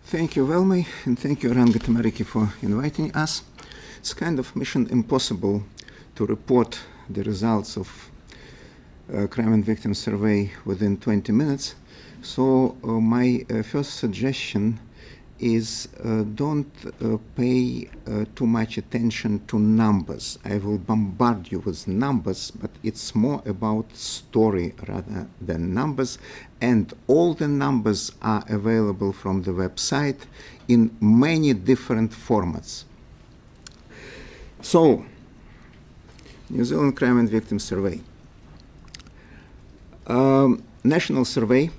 Thank you, Velmi, and thank you, Ranga Tamariki, for inviting us. It's kind of mission impossible to report the results of crime and victim survey within 20 minutes. So my first suggestion is don't pay too much attention to numbers. I will bombard you with numbers, but it's more about story rather than numbers. And all the numbers are available from the website in many different formats. So, New Zealand Crime and Victim Survey. National survey,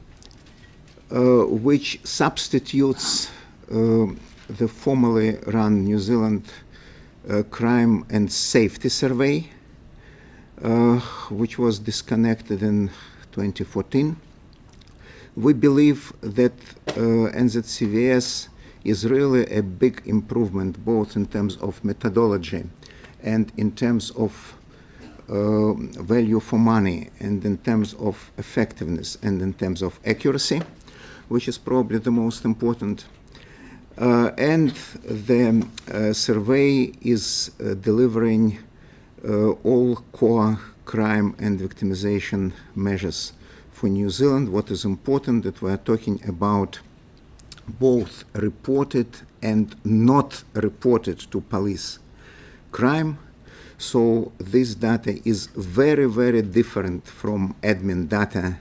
which substitutes the formerly run New Zealand Crime and Safety Survey, which was disconnected in 2014. We believe that NZCVS is really a big improvement, both in terms of methodology and in terms of value for money, and in terms of effectiveness, and in terms of accuracy, which is probably the most important. And the survey is delivering all core crime and victimization measures for New Zealand. What is important that we are talking about both reported and not reported to police crime. So this data is very, very different from admin data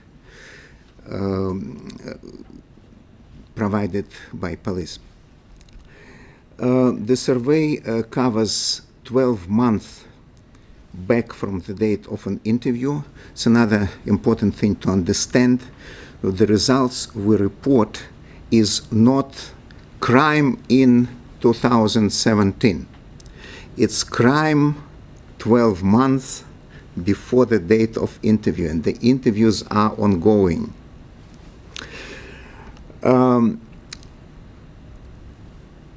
provided by police. The survey covers 12 months back from the date of an interview. It's another important thing to understand. The results we report is not crime in 2017. It's crime 12 months before the date of interview, and the interviews are ongoing.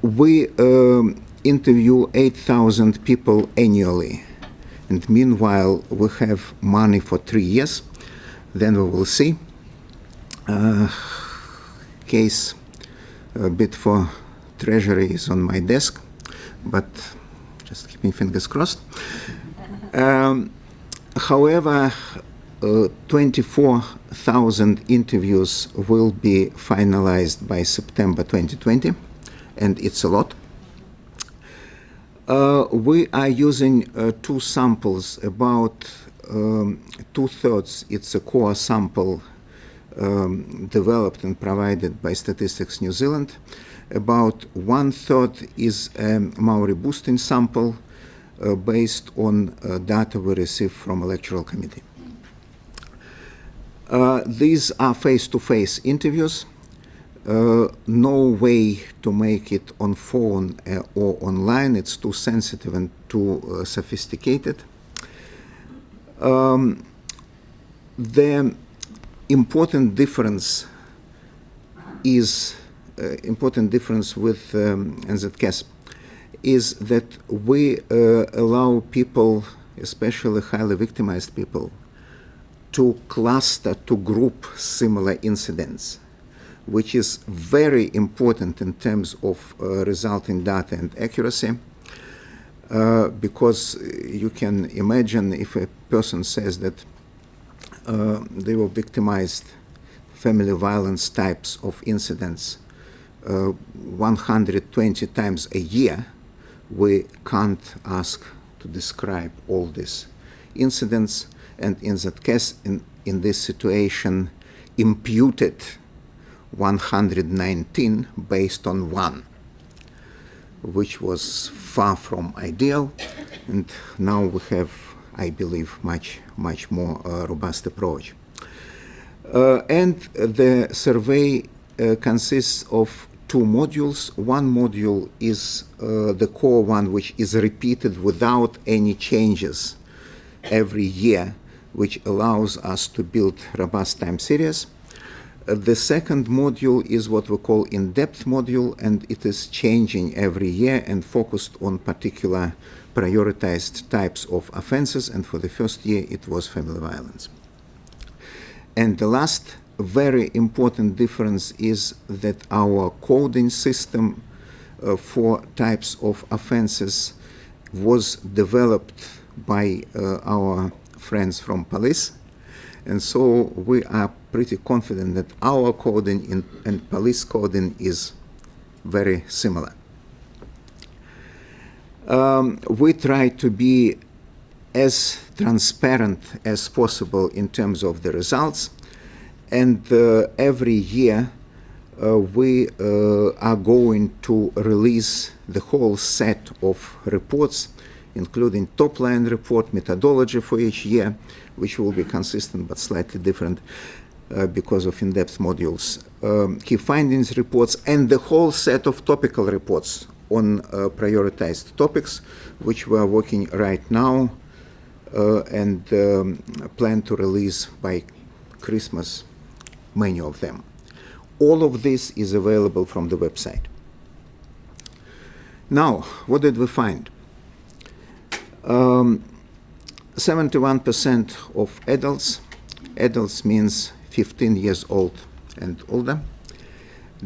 We interview 8,000 people annually, and meanwhile we have money for 3 years. Then we will see. Case a bit for Treasury is on my desk, but just keeping fingers crossed. However, 24,000 interviews will be finalized by September 2020, and it's a lot. We are using two samples, about 2/3. It's a core sample developed and provided by Statistics New Zealand. About 1/3 is a Maori boosting sample based on data we received from Electoral Committee. These are face-to-face interviews. No way to make it on phone or online. It's too sensitive and too sophisticated. The important difference is with NZCAS is that we allow people, especially highly victimized people, to cluster, to group similar incidents, which is very important in terms of resulting data and accuracy, because you can imagine if a person says that they were victimized family violence types of incidents 120 times a year, we can't ask to describe all these incidents, and in that case, in this situation, imputed 119 based on one, which was far from ideal, and now we have, I believe, much more robust approach. And the survey consists of two modules. One module is the core one, which is repeated without any changes every year, which allows us to build robust time series. The second module is what we call in-depth module, and it is changing every year and focused on particular prioritized types of offenses, and for the first year it was family violence. And the last very important difference is that our coding system for types of offenses was developed by our friends from police. And so we are pretty confident that our coding and police coding is very similar. We try to be as transparent as possible in terms of the results, and every year we are going to release the whole set of reports, including top-line report, methodology for each year, which will be consistent but slightly different because of in-depth modules, key findings reports, and the whole set of topical reports on prioritized topics, which we are working right now and plan to release by Christmas, many of them. All of this is available from the website. Now, what did we find? 71% of adults means 15 years old and older,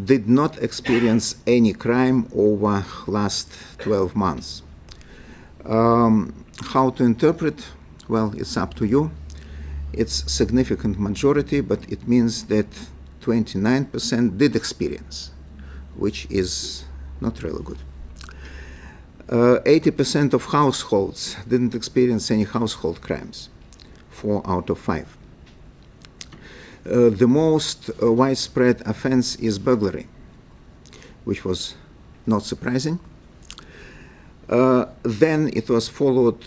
did not experience any crime over last 12 months. How to interpret? Well, it's up to you. It's significant majority, but it means that 29% did experience, which is not really good. 80% of households didn't experience any household crimes, 4 out of 5. The most widespread offense is burglary, which was not surprising. Then it was followed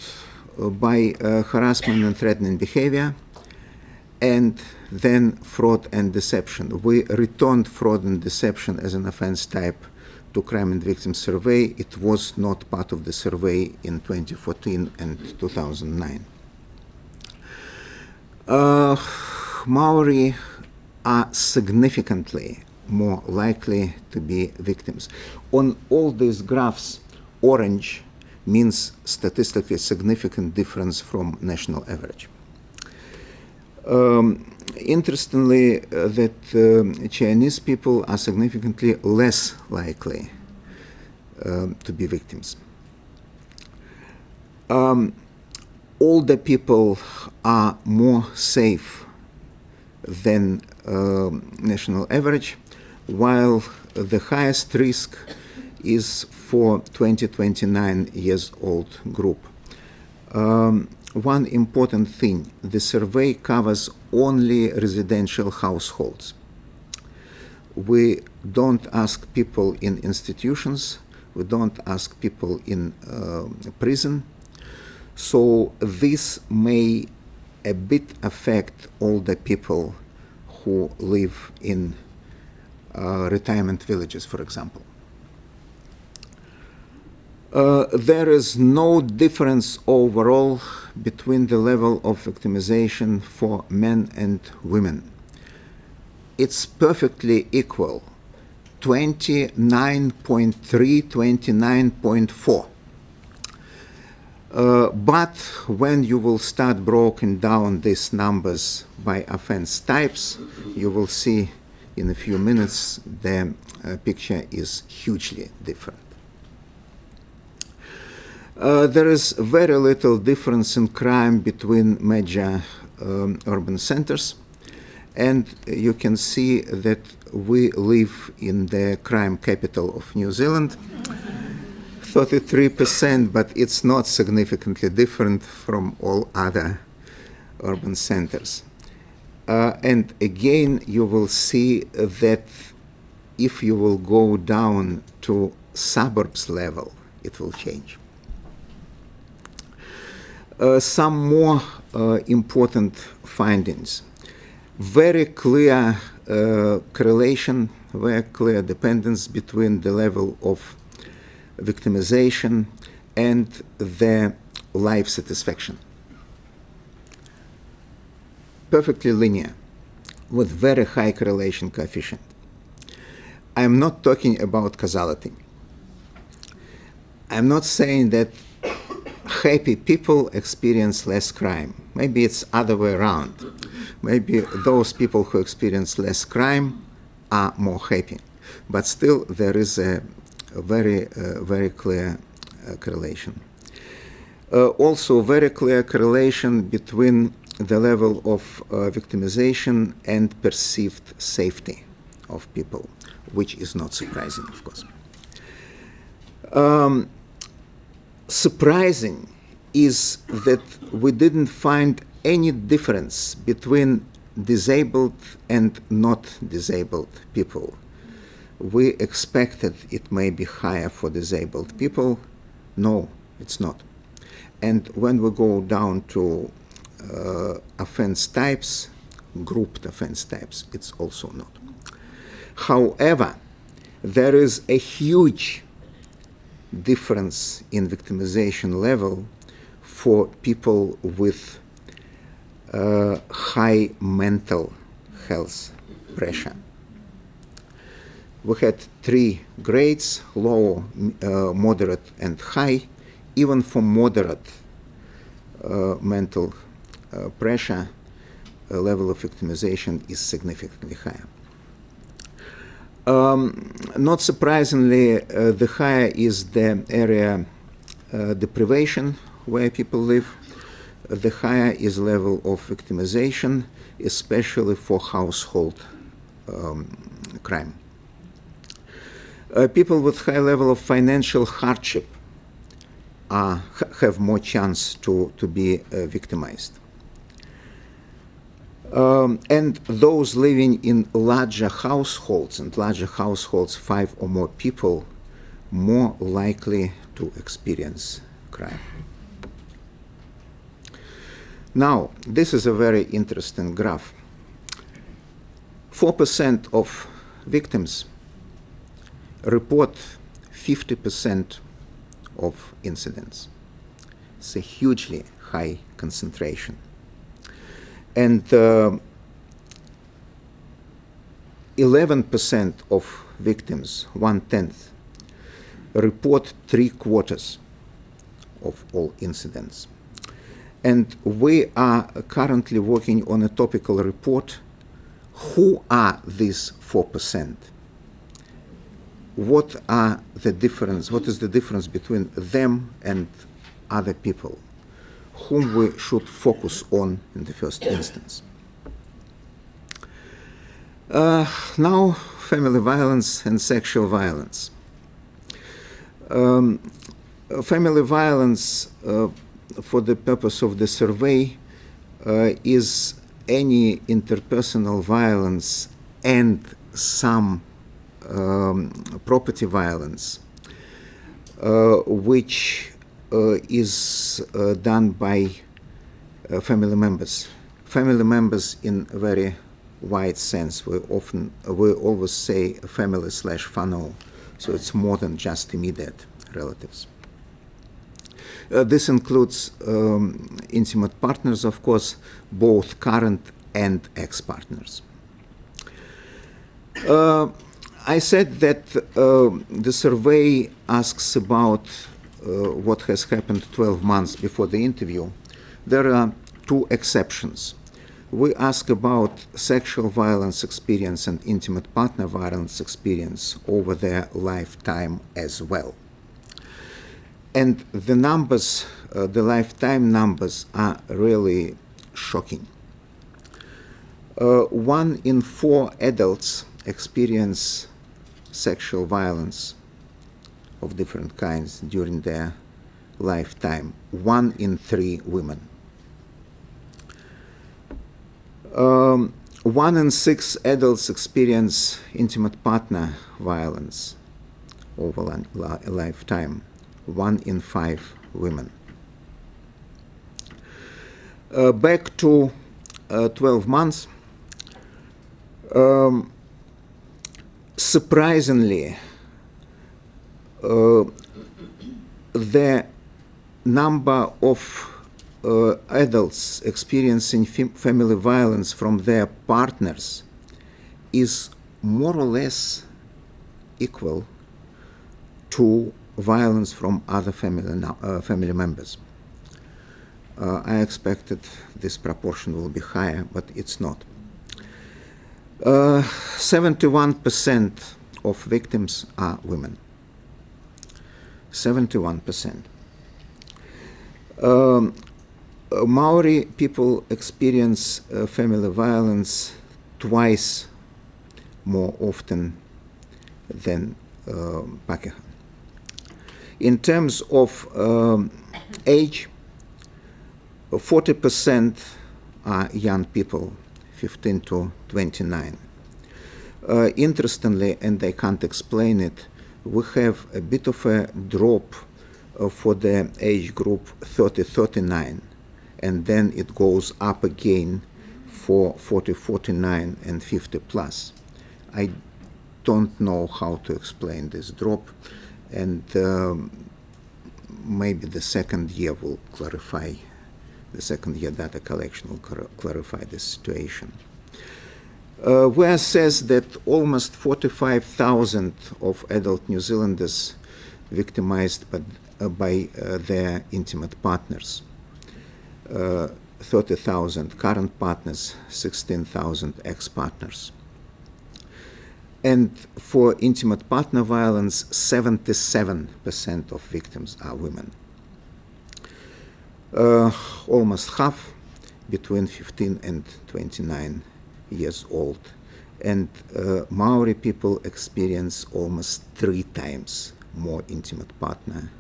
by harassment and threatening behavior, and then fraud and deception. We returned fraud and deception as an offense type to Crime and Victims Survey. It was not part of the survey in 2014 and 2009. Maori are significantly more likely to be victims. On all these graphs, orange means statistically significant difference from national average. Interestingly, that Chinese people are significantly less likely to be victims. Older people are more safe than national average, while the highest risk is for 20-29 years old group. One important thing, the survey covers only residential households. We don't ask people in institutions, we don't ask people in prison, so this may a bit affect older people who live in retirement villages, for example. There is no difference overall between the level of victimization for men and women. It's perfectly equal, 29.3, 29.4. But when you will start breaking down these numbers by offense types, you will see in a few minutes the picture is hugely different. There is very little difference in crime between major urban centers, and you can see that we live in the crime capital of New Zealand, 33%, but it's not significantly different from all other urban centers. And again, you will see that if you will go down to suburbs level, it will change. Some more important findings. Very clear correlation, very clear dependence between the level of victimization and the life satisfaction. Perfectly linear, with very high correlation coefficient. I'm not talking about causality. I'm not saying that happy people experience less crime. Maybe it's other way around. Maybe those people who experience less crime are more happy. But still, there is a very clear correlation. Also, very clear correlation between the level of victimization and perceived safety of people, which is not surprising, of course. Surprising is that we didn't find any difference between disabled and not disabled people. We expected it may be higher for disabled people. No, it's not. And when we go down to offense types, grouped offense types, it's also not. However, there is a huge difference in victimization level for people with high mental health pressure. We had 3 grades: low, moderate, and high. Even for moderate mental pressure, level of victimization is significantly higher. Not surprisingly, the higher is the area deprivation where people live. The higher is level of victimization, especially for household crime. People with high level of financial hardship have more chance to be victimized. And those living in larger households, 5 or more people, more likely to experience crime. Now, this is a very interesting graph. 4% of victims report 50% of incidents. It's a hugely high concentration. And 11% of victims, 1/10, report 3/4 of all incidents. And we are currently working on a topical report. Who are these 4%? What is the difference between them and other people whom we should focus on in the first instance? Now, family violence and sexual violence. Family violence, for the purpose of the survey, is any interpersonal violence and some property violence, which is done by family members. Family members in a very wide sense. We always say family/whānau, so it's more than just immediate relatives. This includes intimate partners, of course, both current and ex-partners. I said that the survey asks about what has happened 12 months before the interview. There are 2 exceptions. We ask about sexual violence experience and intimate partner violence experience over their lifetime as well. And the numbers, the lifetime numbers, are really shocking. 1 in 4 adults experience sexual violence of different kinds during their lifetime. 1 in 3 women. 1 in 6 adults experience intimate partner violence over a lifetime. 1 in 5 women. Back to 12 months. Surprisingly, the number of adults experiencing family violence from their partners is more or less equal to violence from other family members. I expected this proportion will be higher, but it's not. 71% of victims are women. 71%. Maori people experience family violence twice more often than Pakeha. In terms of age, 40% are young people, 15 to 29. Interestingly, and I can't explain it, we have a bit of a drop for the age group 30-39, and then it goes up again for 40-49 and 50 plus. I don't know how to explain this drop, and maybe the second year will clarify, the second year data collection will clarify the situation. We assess that almost 45,000 of adult New Zealanders victimized by their intimate partners. 30,000 current partners, 16,000 ex-partners. And for intimate partner violence, 77% of victims are women. Almost half between 15 and 29 years old. And Maori people experience almost 3 times more intimate partner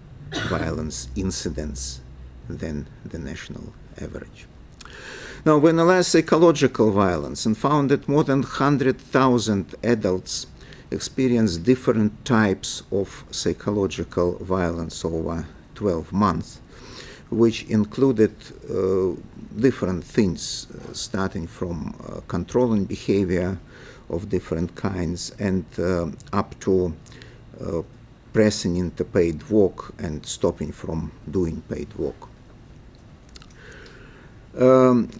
violence incidents than the national average. Now, we analyzed psychological violence and found that more than 100,000 adults experience different types of psychological violence over 12 months, which included different things, starting from controlling behavior of different kinds and up to pressing into paid work and stopping from doing paid work.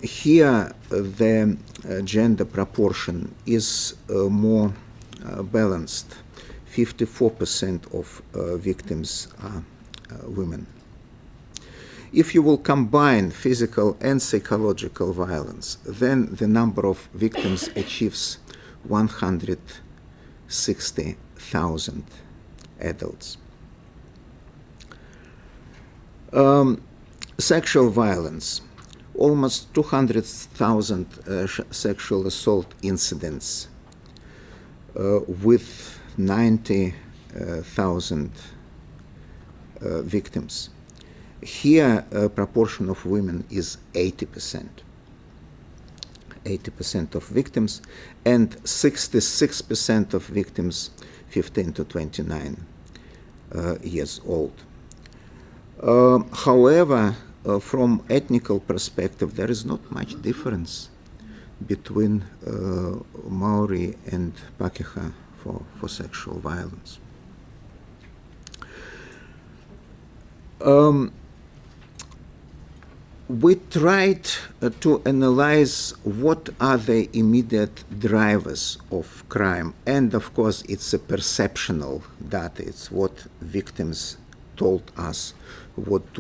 Here, the gender proportion is more balanced. 54% of victims are women. If you will combine physical and psychological violence, then the number of victims achieves 160,000 adults. Sexual violence. Almost 200,000 sexual assault incidents with 90,000 victims. Here, proportion of women is 80%. 80% of victims, and 66% of victims 15 to 29 years old. However, from ethnical perspective, there is not much difference between Maori and Pakeha for sexual violence. We tried to analyze what are the immediate drivers of crime, and of course it's a perceptual data. It's what victims told us, what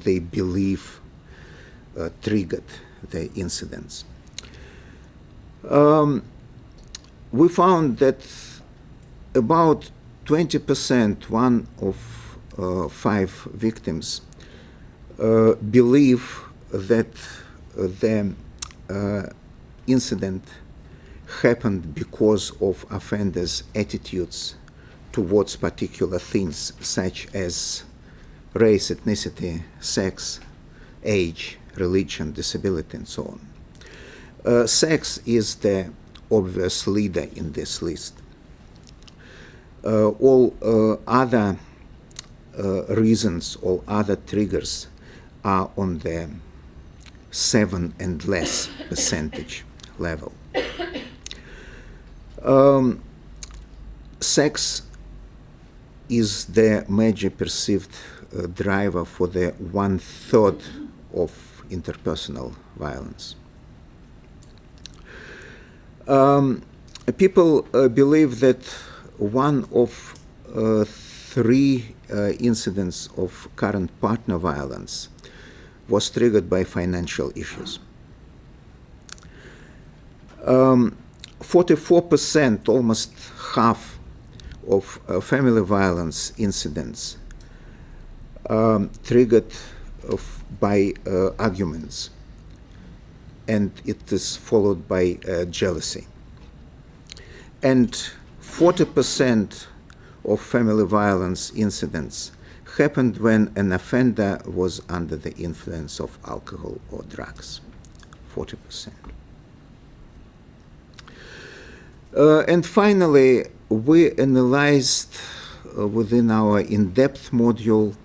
they believe triggered the incidents. We found that about 20%, 1 of 5 victims, believe that the incident happened because of offenders' attitudes towards particular things such as race, ethnicity, sex, age, religion, disability, and so on. Sex is the obvious leader in this list. All other reasons, all other triggers are on the 7 and less percentage level. Sex is the major perceived driver for the 1/3 of interpersonal violence. People believe that 1 of 3 incidents of current partner violence was triggered by financial issues. 44%, almost half of family violence incidents triggered by arguments, and it is followed by jealousy. And 40% of family violence incidents happened when an offender was under the influence of alcohol or drugs. 40%. And finally, we analyzed within our in-depth module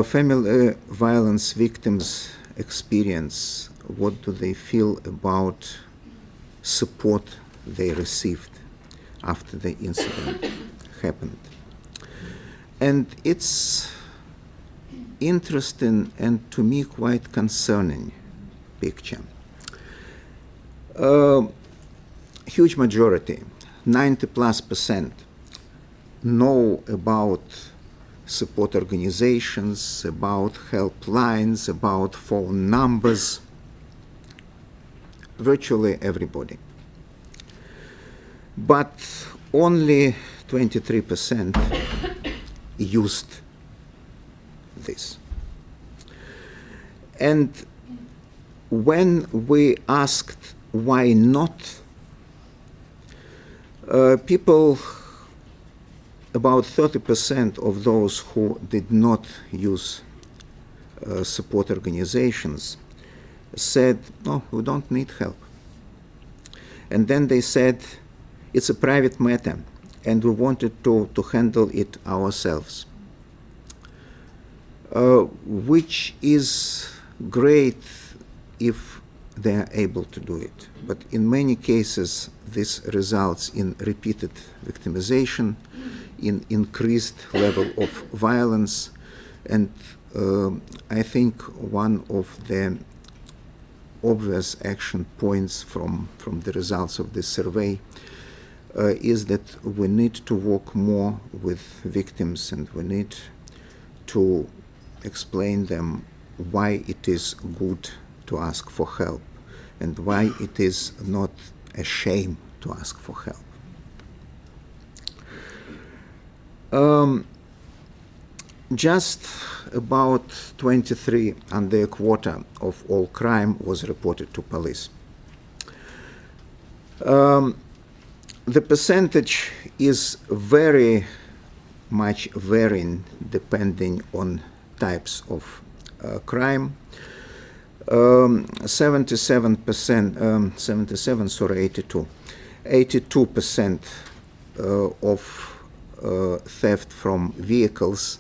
family violence victims' experience. What do they feel about support they received after the incident happened? And it's interesting and to me quite concerning picture. Huge majority, 90+%, know about support organizations, about helplines, about phone numbers, virtually everybody. But only 23% used this. And when we asked why not, people, about 30% of those who did not use support organizations said, no, we don't need help. And then they said, it's a private matter, and we wanted to handle it ourselves, which is great if they are able to do it. But in many cases, this results in repeated victimization, in increased level of violence, and I think one of the obvious action points from the results of this survey is that we need to work more with victims, and we need to explain them why it is good to ask for help and why it is not a shame to ask for help. Just about 23 under a quarter of all crime was reported to police. The percentage is very much varying depending on types of crime. 82% of theft from vehicles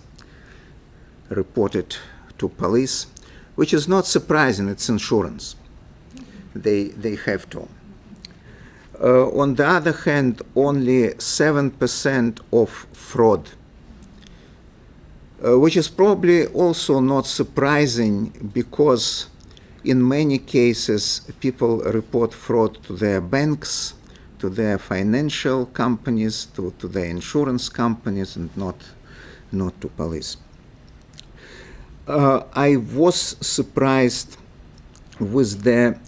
reported to police, which is not surprising, it's insurance. They have to. On the other hand, only 7% of fraud, which is probably also not surprising because in many cases people report fraud to their banks, to their financial companies, to their insurance companies, and not to police. I was surprised with the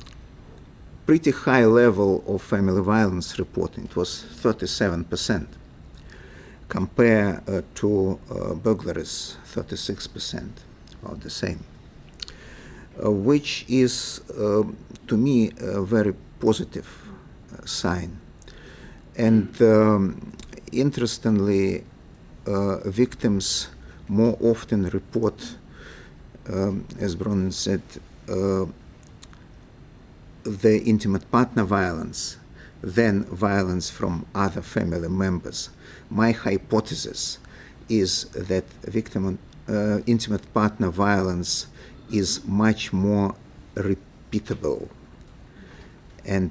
pretty high level of family violence reporting. It was 37%, compared to burglaries, 36%, about the same, which is, to me, a very positive sign. And interestingly, victims more often report, as Bronin said, the intimate partner violence than violence from other family members. My hypothesis is that intimate partner violence is much more repeatable, and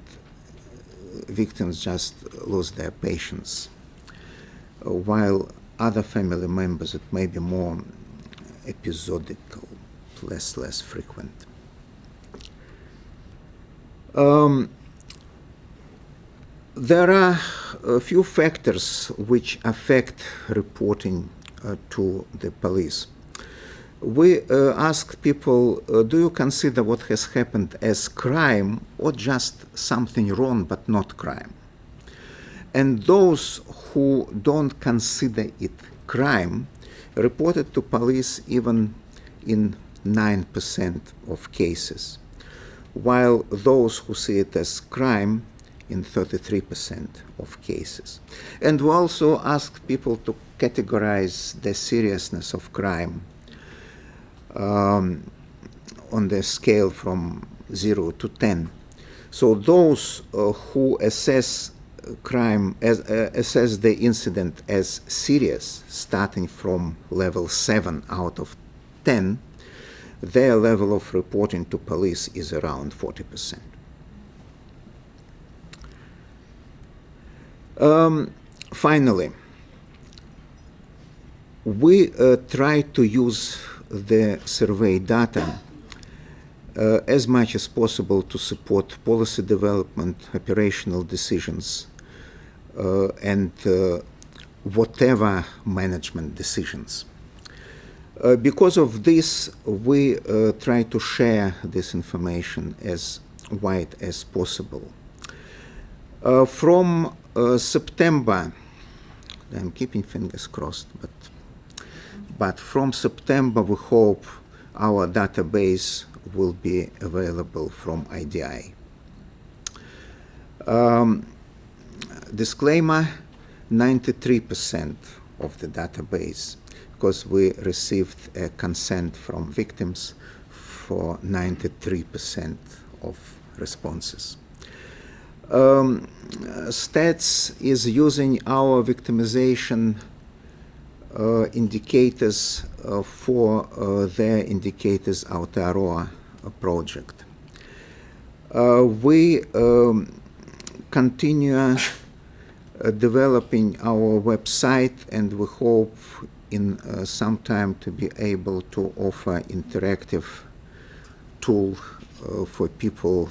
victims just lose their patience, while other family members, it may be more episodical, less frequent. There are a few factors which affect reporting to the police. we asked people, do you consider what has happened as crime or just something wrong but not crime? And those who don't consider it crime reported to police even in 9% of cases, while those who see it as crime in 33% of cases. And we also asked people to categorize the seriousness of crime on the scale from 0 to 10. So those who assess crime, assess the incident as serious, starting from level 7 out of 10, their level of reporting to police is around 40%. Finally, we try to use the survey data as much as possible to support policy development, operational decisions, and whatever management decisions. Because of this, we try to share this information as wide as possible. From September, I'm keeping fingers crossed, but from September we hope our database will be available from IDI. Disclaimer, 93% of the database, because we received a consent from victims for 93% of responses. Stats is using our victimization indicators for their Indicators Aotearoa project. We continue developing our website, and we hope in some time to be able to offer interactive tool for people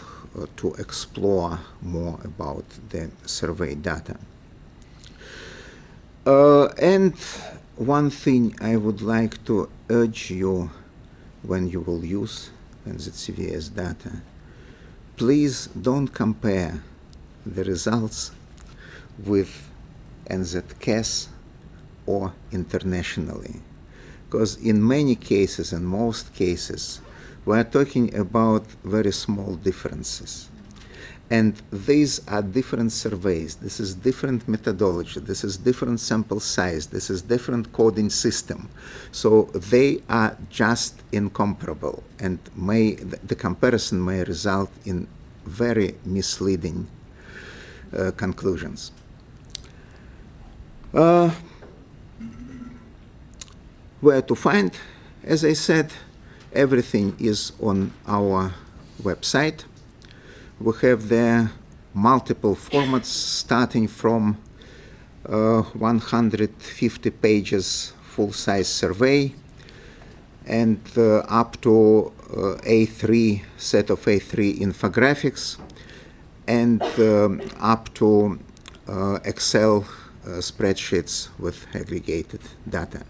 to explore more about the survey data. And one thing I would like to urge you when you will use NZCVS data, please don't compare the results with NZCAS or internationally, because in many cases, in most cases, we are talking about very small differences. And these are different surveys. This is different methodology. This is different sample size. This is different coding system. So they are just incomparable, and the comparison may result in very misleading conclusions. Where to find? As I said, everything is on our website. We have there multiple formats starting from 150 pages full-size survey and up to A3, set of A3 infographics, and up to Excel spreadsheets with aggregated data.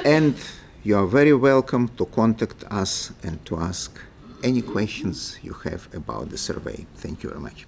And you are very welcome to contact us and to ask any questions you have about the survey. Thank you very much.